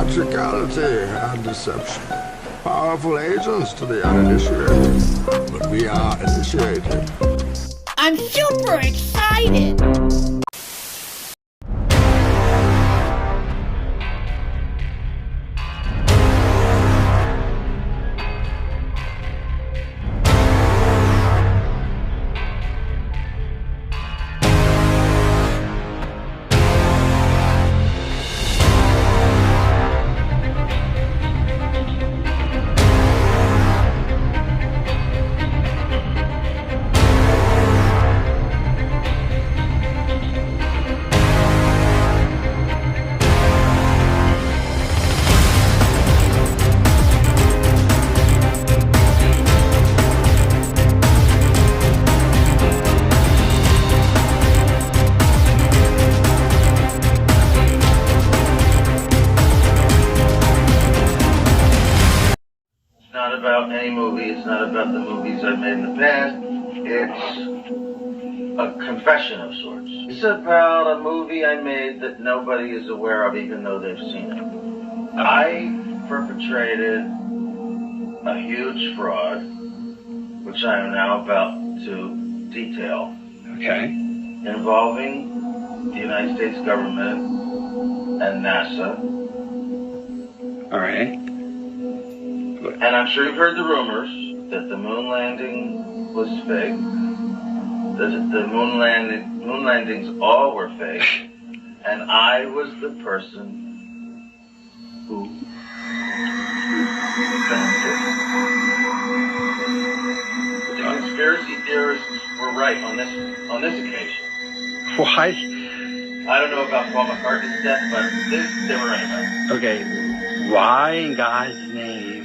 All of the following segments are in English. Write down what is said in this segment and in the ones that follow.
theatricality and deception. Powerful agents to the uninitiated. But we are initiated. I'm super excited! Not about any movie, it's not about the movies I've made in the past, it's a confession of sorts. It's about a movie I made that nobody is aware of even though they've seen it. I perpetrated a huge fraud, which I am now about to detail. Okay. Involving the United States government and NASA. All right. And I'm sure you've heard the rumors that the moon landing was fake. The moon landings all were fake. And I was the person who filmed it. The conspiracy theorists were right on this occasion. Why? I don't know about Paul McCartney's death, but they were right. Okay. Why in God's name?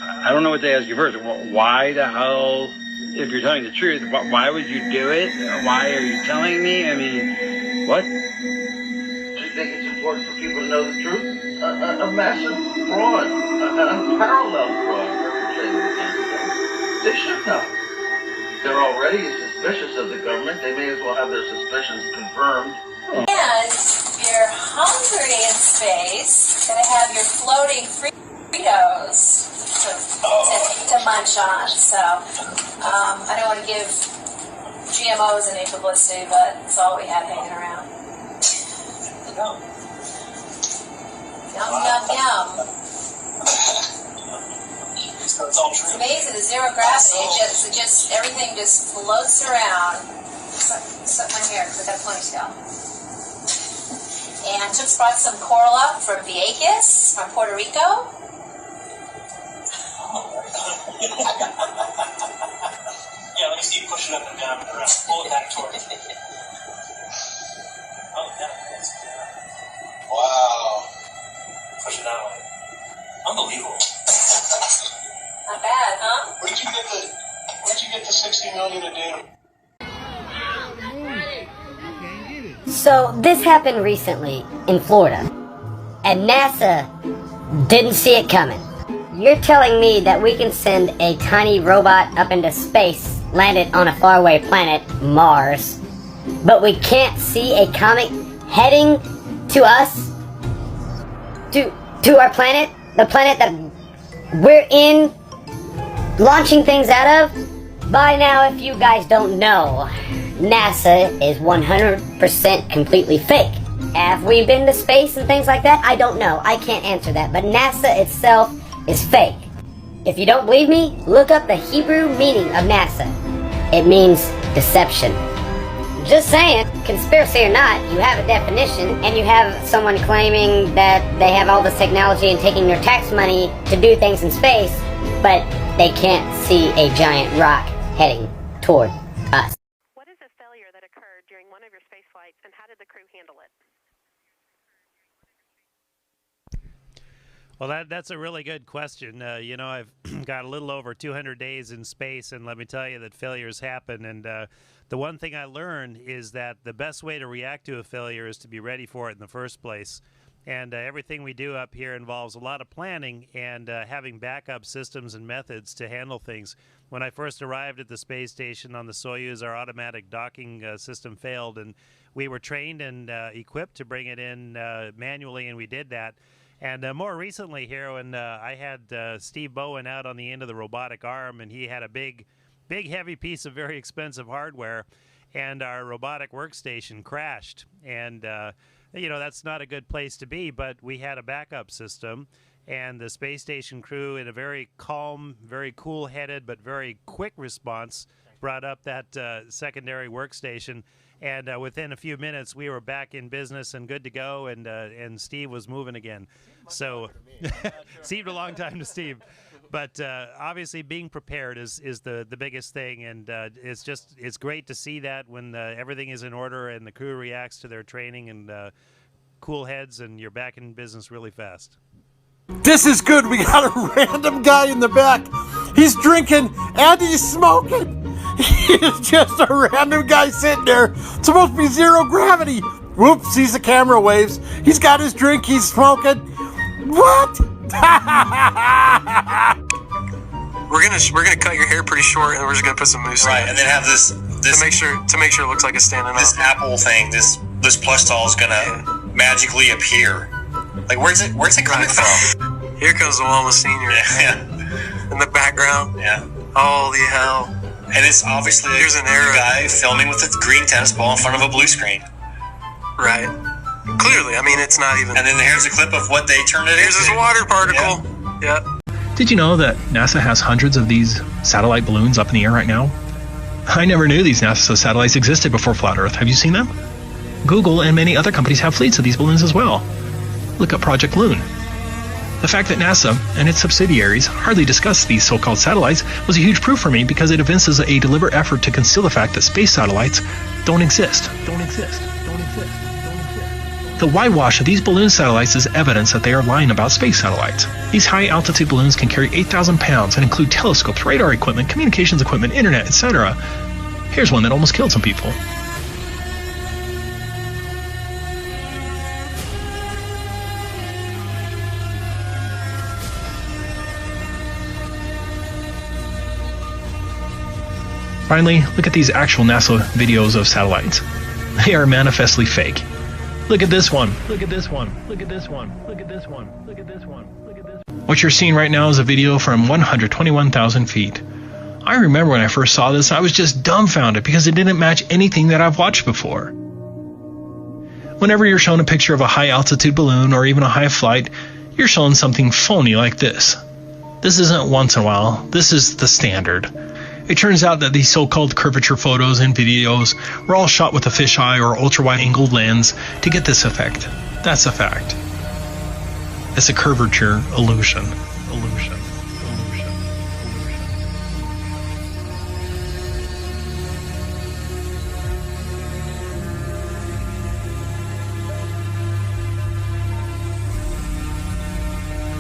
I don't know what to ask you first. Why the hell, if you're telling the truth, why would you do it? Why are you telling me? I mean, what? Do you think it's important for people to know the truth? A massive fraud, an unparalleled fraud perpetrated against them. They should know. They're already suspicious of the government. They may as well have their suspicions confirmed. And you're hungry in space, gonna have your floating Fritos to munch on. So I don't want to give GMOs any publicity, but it's all we have hanging around. Yum, yum, yum. So it's all true. It's amazing, the zero gravity. It just everything just floats around. Suck my hair because I got a ponytail. And Toots brought some coral up from Vieques, from Puerto Rico. Yeah, let me see you push it up and down and around. Pull it back toward me. Oh, yeah. Wow. Push it that way. Unbelievable. Not bad, huh? Where'd you get the 60 million a day? So this happened recently in Florida, and NASA didn't see it coming. You're telling me that we can send a tiny robot up into space, land it on a faraway planet, Mars, but we can't see a comet heading to us? To our planet? The planet that we're in, launching things out of? By now, if you guys don't know, NASA is 100% completely fake. Have we been to space and things like that? I don't know. I can't answer that. But NASA itself is fake. If you don't believe me, look up the Hebrew meaning of NASA. It means deception. Just saying, conspiracy or not, you have a definition, and you have someone claiming that they have all this technology and taking your tax money to do things in space, but they can't see a giant rock heading toward us. What is a failure that occurred during one of your space flights, and how did the crew handle it? Well, that's a really good question. I've got a little over 200 days in space, and let me tell you that failures happen. And the one thing I learned is that the best way to react to a failure is to be ready for it in the first place. And everything we do up here involves a lot of planning and having backup systems and methods to handle things. When I first arrived at the space station on the Soyuz, our automatic docking system failed, and we were trained and equipped to bring it in manually, and we did that. And more recently here, when I had Steve Bowen out on the end of the robotic arm, and he had a big, heavy piece of very expensive hardware, and our robotic workstation crashed. And, that's not a good place to be, but we had a backup system. And the space station crew, in a very calm, very cool-headed, but very quick response, brought up that secondary workstation. And within a few minutes, we were back in business and good to go, and Steve was moving again. So, seemed a long time to Steve. But obviously, being prepared is the biggest thing, and it's great to see that when everything is in order and the crew reacts to their training and cool heads, and you're back in business really fast. This is good. We got a random guy in the back. He's drinking and he's smoking. He's just a random guy sitting there. It's supposed to be zero gravity. Whoops, sees the camera waves. He's got his drink. He's smoking. What? We're gonna cut your hair pretty short, and we're just gonna put some mousse. Right, in it. and then have this to make sure it looks like it's standing this up. apple thing. This plush doll is gonna magically appear. Like where's it coming from? Here comes the Wama Senior. Yeah. In the background. Yeah. Holy hell. And it's obviously Here's an arrow. a guy filming with a green tennis ball in front of a blue screen. Right. Clearly, I mean, it's not even. And then here's a clip of what they turned it Here's into. this water particle. Yeah. Did you know that NASA has hundreds of these satellite balloons up in the air right now? I never knew these NASA satellites existed before Flat Earth. Have you seen them? Google and many other companies have fleets of these balloons as well. Look up Project Loon. The fact that NASA and its subsidiaries hardly discuss these so-called satellites was a huge proof for me, because it evinces a deliberate effort to conceal the fact that space satellites don't exist. The whitewash of these balloon satellites is evidence that they are lying about space satellites. These high-altitude balloons can carry 8,000 pounds and include telescopes, radar equipment, communications equipment, internet, etc. Here's one that almost killed some people. Finally, look at these actual NASA videos of satellites. They are manifestly fake. Look at this one. Look at this one. Look at this one. Look at this one. Look at this one. Look at this one. What you're seeing right now is a video from 121,000 feet. I remember when I first saw this, I was just dumbfounded because it didn't match anything that I've watched before. Whenever you're shown a picture of a high-altitude balloon or even a high flight, you're shown something phony like this. This isn't once in a while. This is the standard. It turns out that these so-called curvature photos and videos were all shot with a fisheye or ultra-wide-angled lens to get this effect. That's a fact. It's a curvature illusion.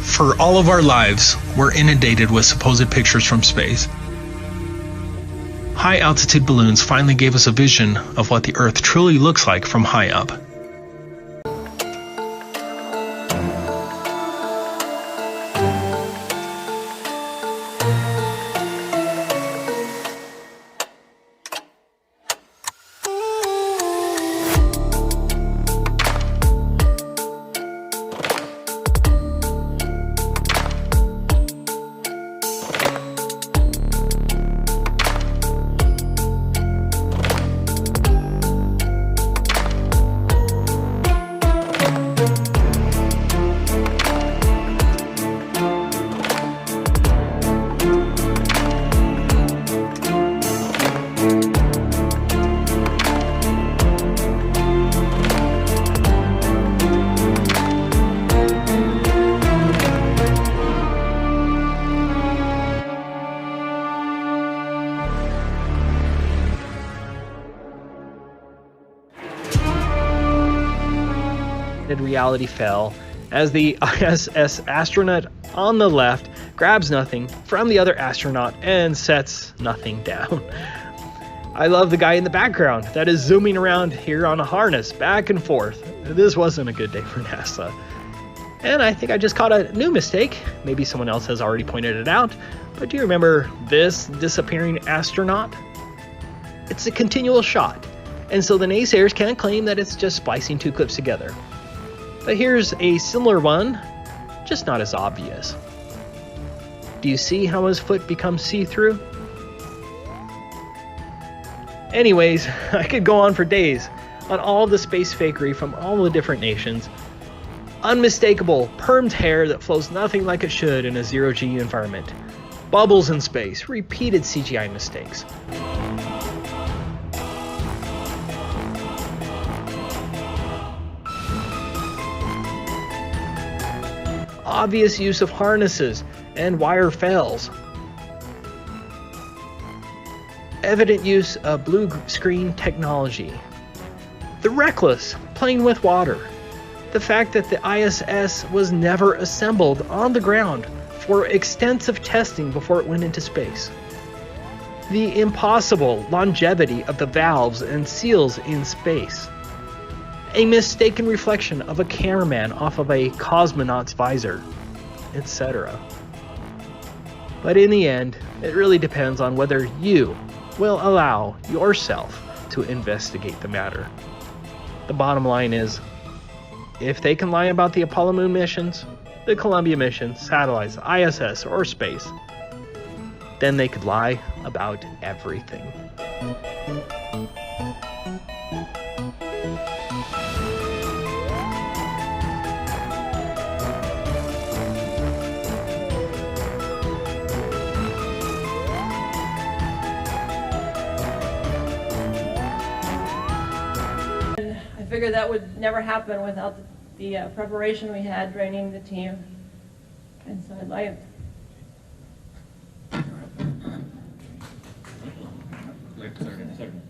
For all of our lives, we're inundated with supposed pictures from space. High-altitude balloons finally gave us a vision of what the Earth truly looks like from high up. Reality fell as the ISS astronaut on the left grabs nothing from the other astronaut and sets nothing down. I love the guy in the background that is zooming around here on a harness back and forth. This wasn't a good day for NASA. And I think I just caught a new mistake. Maybe someone else has already pointed it out, but do you remember this disappearing astronaut? It's a continual shot, and so the naysayers can't claim that it's just splicing two clips together. But here's a similar one, just not as obvious. Do you see how his foot becomes see-through? Anyways, I could go on for days on all the space fakery from all the different nations. Unmistakable, permed hair that flows nothing like it should in a zero-G environment. Bubbles in space, repeated CGI mistakes. Obvious use of harnesses and wire fails. Evident use of blue screen technology. The reckless playing with water. The fact that the ISS was never assembled on the ground for extensive testing before it went into space. The impossible longevity of the valves and seals in space. A mistaken reflection of a cameraman off of a cosmonaut's visor, etc. But in the end, it really depends on whether you will allow yourself to investigate the matter. The bottom line is, if they can lie about the Apollo moon missions, the Columbia mission, satellites, ISS, or space, then they could lie about everything. I figured that would never happen without the preparation we had training the team. And so I'd like Wait a second.